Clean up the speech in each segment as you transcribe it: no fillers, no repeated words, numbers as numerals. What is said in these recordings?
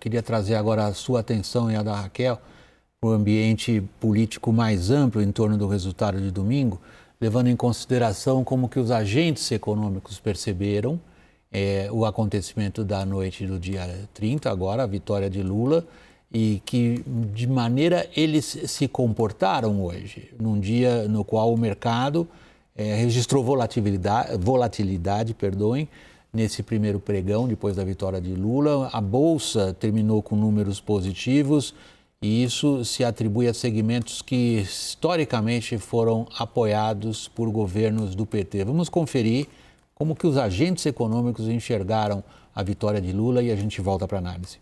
queria trazer agora a sua atenção e a da Raquel para o ambiente político mais amplo em torno do resultado de domingo, levando em consideração como que os agentes econômicos perceberam o acontecimento da noite do dia 30, agora, a vitória de Lula, e que de maneira eles se comportaram hoje, num dia no qual o mercado registrou volatilidade, nesse primeiro pregão, depois da vitória de Lula. A Bolsa terminou com números positivos e isso se atribui a segmentos que historicamente foram apoiados por governos do PT. Vamos conferir como que os agentes econômicos enxergaram a vitória de Lula e a gente volta para a análise.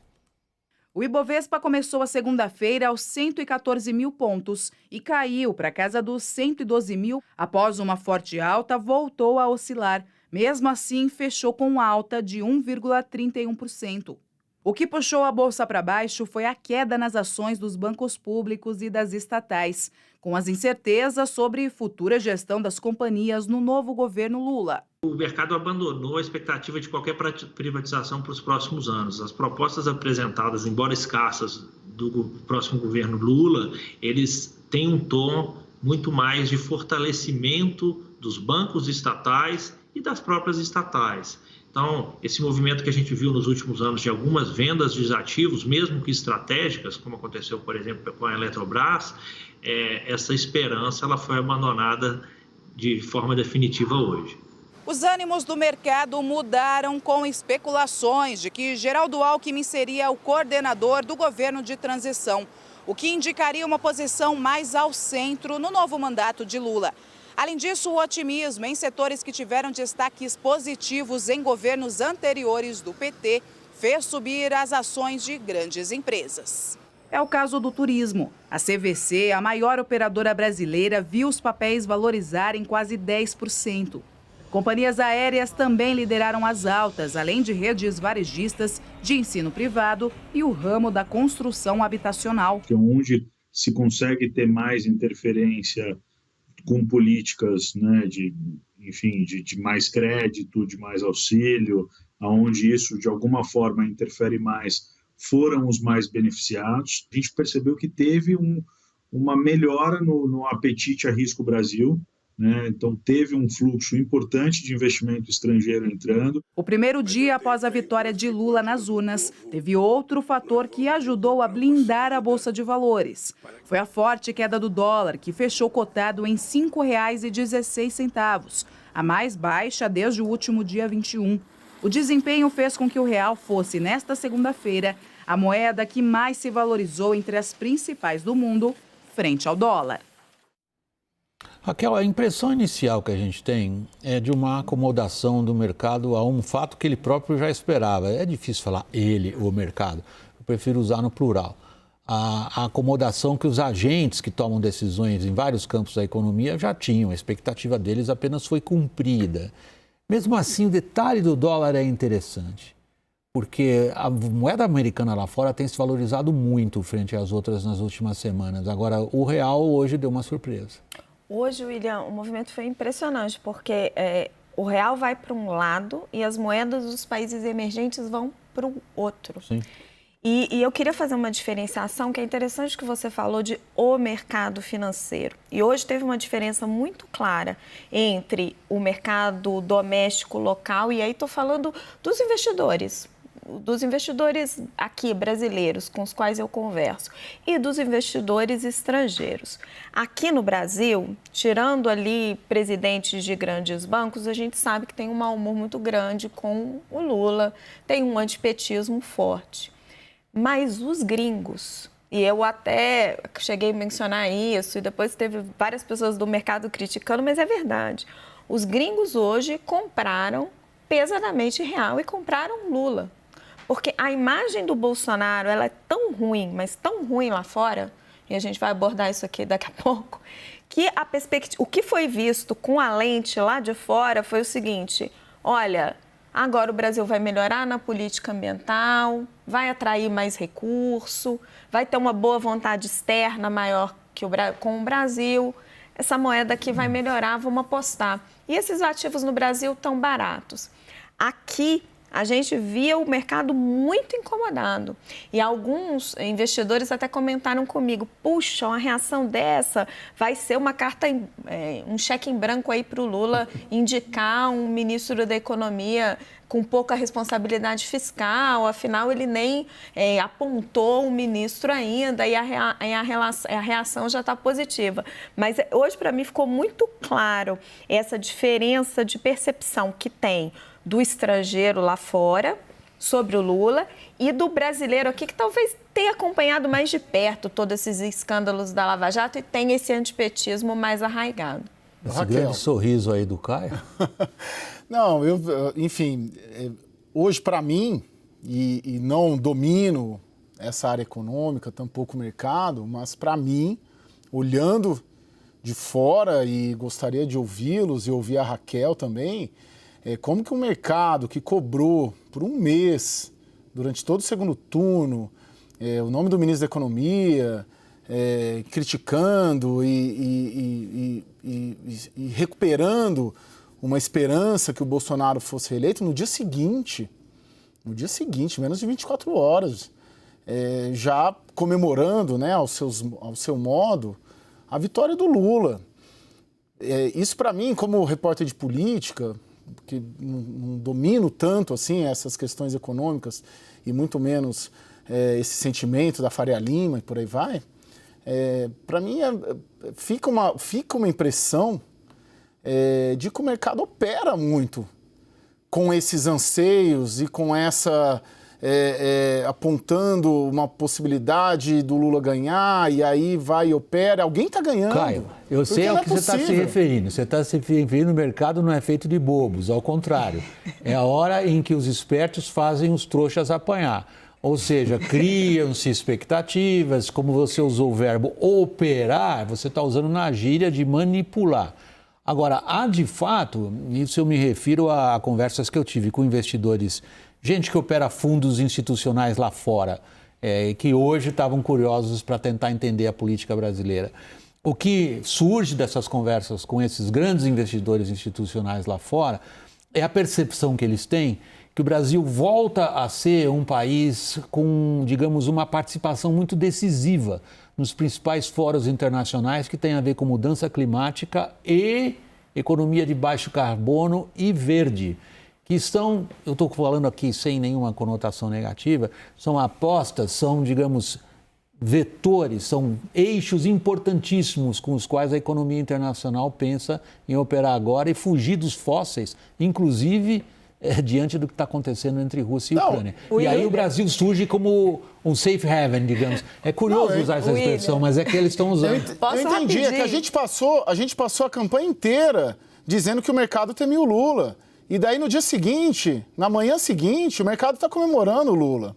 O Ibovespa começou a segunda-feira aos 114 mil pontos e caiu para a casa dos 112 mil. Após uma forte alta, voltou a oscilar. Mesmo assim, fechou com alta de 1,31%. O que puxou a bolsa para baixo foi a queda nas ações dos bancos públicos e das estatais, com as incertezas sobre futura gestão das companhias no novo governo Lula. O mercado abandonou a expectativa de qualquer privatização para os próximos anos. As propostas apresentadas, embora escassas, do próximo governo Lula, eles têm um tom muito mais de fortalecimento dos bancos estatais e das próprias estatais. Então, esse movimento que a gente viu nos últimos anos de algumas vendas de ativos, mesmo que estratégicas, como aconteceu, por exemplo, com a Eletrobras, essa esperança ela foi abandonada de forma definitiva hoje. Os ânimos do mercado mudaram com especulações de que Geraldo Alckmin seria o coordenador do governo de transição, o que indicaria uma posição mais ao centro no novo mandato de Lula. Além disso, o otimismo em setores que tiveram destaques positivos em governos anteriores do PT fez subir as ações de grandes empresas. É o caso do turismo. A CVC, a maior operadora brasileira, viu os papéis valorizarem quase 10%. Companhias aéreas também lideraram as altas, além de redes varejistas de ensino privado e o ramo da construção habitacional. Onde se consegue ter mais interferência com políticas, né, de mais crédito, de mais auxílio, onde isso de alguma forma interfere mais, foram os mais beneficiados. A gente percebeu que teve uma melhora no apetite a risco Brasil, né? Então teve um fluxo importante de investimento estrangeiro entrando. O primeiro dia após a vitória de Lula nas urnas, teve outro fator que ajudou a blindar a Bolsa de Valores. Foi a forte queda do dólar, que fechou cotado em R$ 5,16, a mais baixa desde o último dia 21. O desempenho fez com que o real fosse, nesta segunda-feira, a moeda que mais se valorizou entre as principais do mundo, frente ao dólar. Raquel, a impressão inicial que a gente tem é de uma acomodação do mercado a um fato que ele próprio já esperava. É difícil falar ele, o mercado, eu prefiro usar no plural. A acomodação que os agentes que tomam decisões em vários campos da economia já tinham, a expectativa deles apenas foi cumprida. Mesmo assim, o detalhe do dólar é interessante, porque a moeda americana lá fora tem se valorizado muito frente às outras nas últimas semanas. Agora, o real hoje deu uma surpresa. Hoje, William, o movimento foi impressionante, porque o real vai para um lado e as moedas dos países emergentes vão para o outro. Sim. E eu queria fazer uma diferenciação, que é interessante que você falou de o mercado financeiro. E hoje teve uma diferença muito clara entre o mercado doméstico local, e aí estou falando dos investidores aqui brasileiros com os quais eu converso e dos investidores estrangeiros. Aqui no Brasil, tirando ali presidentes de grandes bancos, a gente sabe que tem um mau humor muito grande com o Lula, tem um antipetismo forte. Mas os gringos, e eu até cheguei a mencionar isso, e depois teve várias pessoas do mercado criticando, mas é verdade. Os gringos hoje compraram pesadamente real e compraram Lula. Porque a imagem do Bolsonaro, ela é tão ruim, mas tão ruim lá fora, e a gente vai abordar isso aqui daqui a pouco, que a perspectiva, o que foi visto com a lente lá de fora foi o seguinte: olha, agora o Brasil vai melhorar na política ambiental, vai atrair mais recurso, vai ter uma boa vontade externa maior com o Brasil, essa moeda aqui vai melhorar, vamos apostar. E esses ativos no Brasil estão baratos. Aqui, a gente via o mercado muito incomodado. E alguns investidores até comentaram comigo, puxa, uma reação dessa vai ser uma carta, um cheque em branco aí para o Lula indicar um ministro da Economia com pouca responsabilidade fiscal, afinal ele nem apontou um ministro ainda e a reação já está positiva. Mas hoje para mim ficou muito claro essa diferença de percepção que tem do estrangeiro lá fora sobre o Lula e do brasileiro aqui que talvez tenha acompanhado mais de perto todos esses escândalos da Lava Jato e tem esse antipetismo mais arraigado. Esse grande sorriso aí do Caio. Não, enfim, hoje para mim, e não domino essa área econômica, tampouco o mercado, mas para mim, olhando de fora, e gostaria de ouvi-los e ouvir a Raquel também, como que o mercado que cobrou por um mês, durante todo o segundo turno, o nome do ministro da Economia, criticando e recuperando uma esperança que o Bolsonaro fosse reeleito, no dia seguinte, menos de 24 horas, já comemorando, né, ao seu modo, a vitória do Lula. Isso para mim, como repórter de política, que não domino tanto assim essas questões econômicas e muito menos esse sentimento da Faria Lima e por aí vai, para mim fica uma impressão de que o mercado opera muito com esses anseios e com essa apontando uma possibilidade do Lula ganhar e aí vai e opera. Alguém está ganhando. Caio, eu sei ao que você está se referindo. Você está se referindo, o mercado não é feito de bobos, ao contrário. É a hora em que os espertos fazem os trouxas apanhar. Ou seja, criam-se expectativas, como você usou o verbo operar, você está usando na gíria de manipular. Agora, há de fato, isso eu me refiro a conversas que eu tive com investidores, gente que opera fundos institucionais lá fora, que hoje estavam curiosos para tentar entender a política brasileira. O que surge dessas conversas com esses grandes investidores institucionais lá fora é a percepção que eles têm que o Brasil volta a ser um país com, digamos, uma participação muito decisiva nos principais fóruns internacionais que têm a ver com mudança climática e economia de baixo carbono e verde, que são, eu estou falando aqui sem nenhuma conotação negativa, são apostas, são, digamos, vetores, são eixos importantíssimos com os quais a economia internacional pensa em operar agora e fugir dos fósseis, inclusive diante do que está acontecendo entre Rússia e Ucrânia. E aí o Brasil surge como um safe haven, digamos. É curioso usar essa expressão, mas é que eles estão usando. Eu entendi, é que a gente passou a campanha inteira dizendo que o mercado temia o Lula. E daí no dia seguinte, na manhã seguinte, o mercado está comemorando o Lula.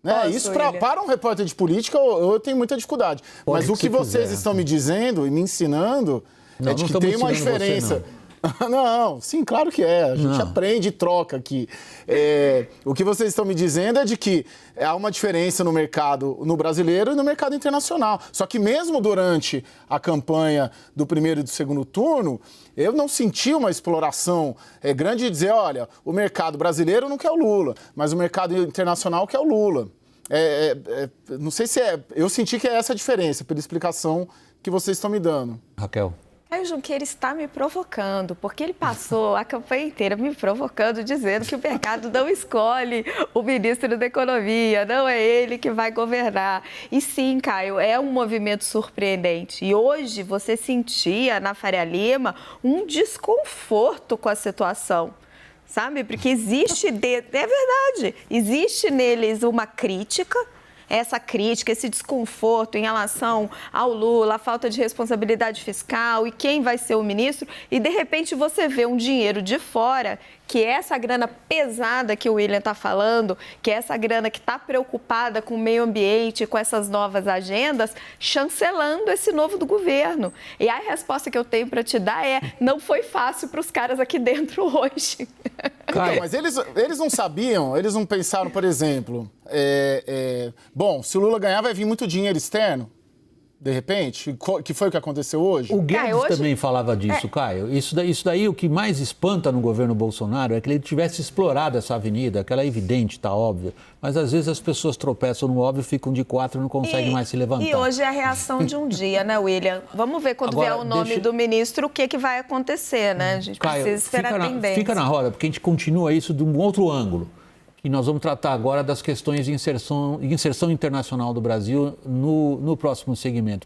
Né? Isso para um repórter de política eu tenho muita dificuldade. Mas o que vocês estão me dizendo e me ensinando é de que tem uma diferença. Não, sim, claro que é. A gente aprende e troca aqui. O que vocês estão me dizendo é de que há uma diferença no mercado no brasileiro e no mercado internacional. Só que mesmo durante a campanha do primeiro e do segundo turno, eu não senti uma exploração grande de dizer, olha, o mercado brasileiro não quer o Lula, mas o mercado internacional quer o Lula. Não sei se eu senti que é essa a diferença, pela explicação que vocês estão me dando. Raquel. Caio Junqueira está me provocando, porque ele passou a campanha inteira me provocando, dizendo que o mercado não escolhe o ministro da Economia, não é ele que vai governar. E sim, Caio, é um movimento surpreendente. E hoje você sentia na Faria Lima um desconforto com a situação, sabe? Porque existe, é verdade, existe neles uma crítica. Essa crítica, esse desconforto em relação ao Lula, a falta de responsabilidade fiscal e quem vai ser o ministro, e de repente você vê um dinheiro de fora, que é essa grana pesada que o William está falando, que é essa grana que está preocupada com o meio ambiente, com essas novas agendas, chancelando esse novo do governo. E a resposta que eu tenho para te dar é, não foi fácil para os caras aqui dentro hoje. Então, mas eles não sabiam, eles não pensaram, por exemplo, bom, se o Lula ganhar vai vir muito dinheiro externo, de repente, que foi o que aconteceu hoje? O Guedes também falava disso, Caio. Isso daí, o que mais espanta no governo Bolsonaro é que ele tivesse explorado essa avenida, aquela é evidente, tá óbvio, mas às vezes as pessoas tropeçam no óbvio, ficam de quatro e não conseguem mais se levantar. E hoje é a reação de um dia, né, William? Vamos ver quando vier o nome do ministro o que vai acontecer, né? A gente precisa esperar a tendência. Fica na roda, porque a gente continua isso de um outro ângulo. E nós vamos tratar agora das questões de inserção internacional do Brasil no próximo segmento.